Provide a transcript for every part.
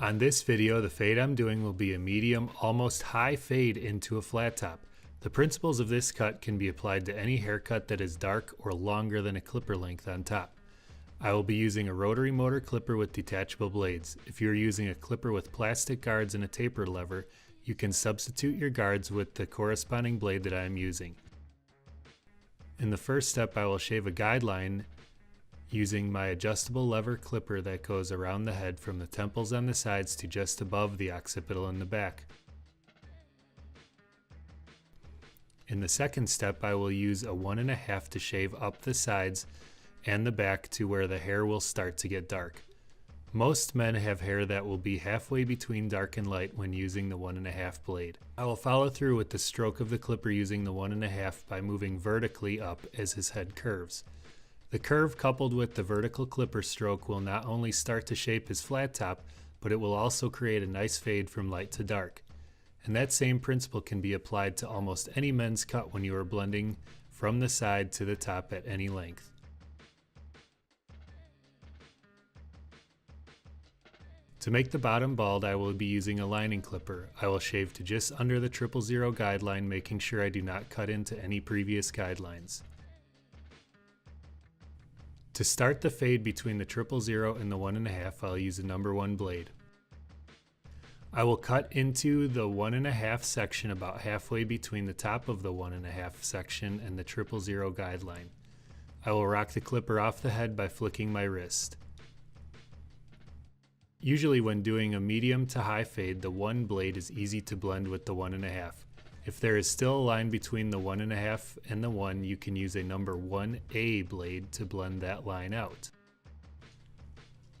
On this video, the fade I'm doing will be a medium, almost high fade into a flat top. The principles of this cut can be applied to any haircut that is dark or longer than a clipper length on top. I will be using a rotary motor clipper with detachable blades. If you're using a clipper with plastic guards and a taper lever, you can substitute your guards with the corresponding blade that I am using. In the first step, I will shave a guideline using my adjustable lever clipper that goes around the head from the temples on the sides to just above the occipital in the back. In the second step, I will use a 1.5 to shave up the sides and the back to where the hair will start to get dark. Most men have hair that will be halfway between dark and light when using the 1.5 blade. I will follow through with the stroke of the clipper using the 1.5 by moving vertically up as his head curves. The curve coupled with the vertical clipper stroke will not only start to shape his flat top, but it will also create a nice fade from light to dark. And that same principle can be applied to almost any men's cut when you are blending from the side to the top at any length. To make the bottom bald, I will be using a lining clipper. I will shave to just under the 000 guideline, making sure I do not cut into any previous guidelines. To start the fade between the 000 and the 1.5, I'll use a number 1 blade. I will cut into the 1.5 section about halfway between the top of the 1.5 section and the 000 guideline. I will rock the clipper off the head by flicking my wrist. Usually when doing a medium to high fade, the 1 blade is easy to blend with the 1.5. If there is still a line between the 1.5 and the 1, you can use a number 1A blade to blend that line out.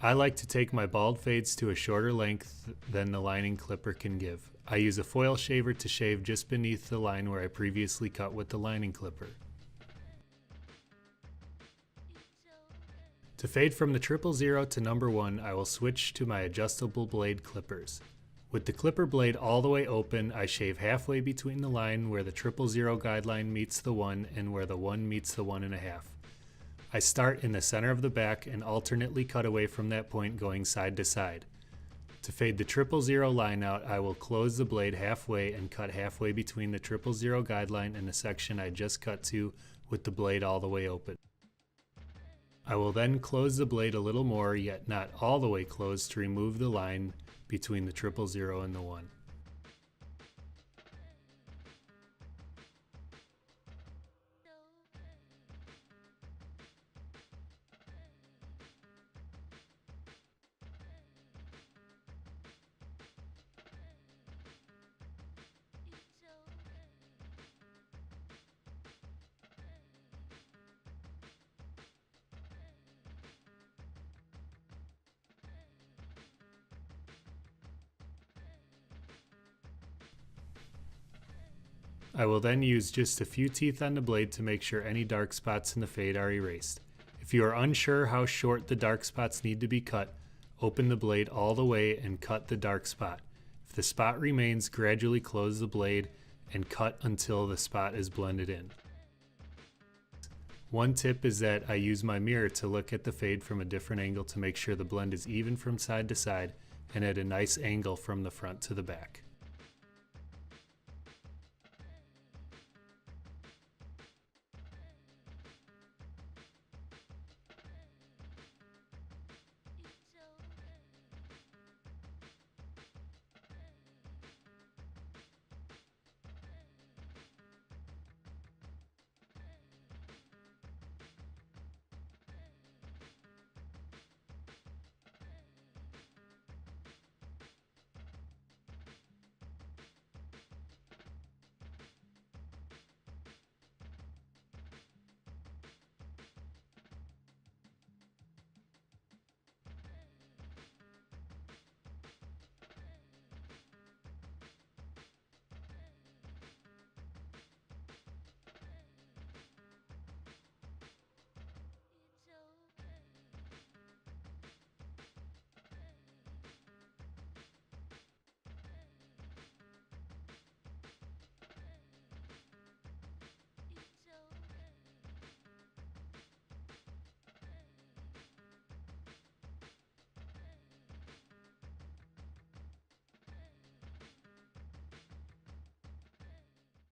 I like to take my bald fades to a shorter length than the lining clipper can give. I use a foil shaver to shave just beneath the line where I previously cut with the lining clipper. To fade from the 000 to number 1, I will switch to my adjustable blade clippers. With the clipper blade all the way open, I shave halfway between the line where the 000 guideline meets the 1 and where the 1 meets the 1.5. I start in the center of the back and alternately cut away from that point going side to side. To fade the 000 line out, I will close the blade halfway and cut halfway between the 000 guideline and the section I just cut to with the blade all the way open. I will then close the blade a little more, yet not all the way closed, to remove the line between the 000 and the 1. I will then use just a few teeth on the blade to make sure any dark spots in the fade are erased. If you are unsure how short the dark spots need to be cut, open the blade all the way and cut the dark spot. If the spot remains, gradually close the blade and cut until the spot is blended in. One tip is that I use my mirror to look at the fade from a different angle to make sure the blend is even from side to side and at a nice angle from the front to the back.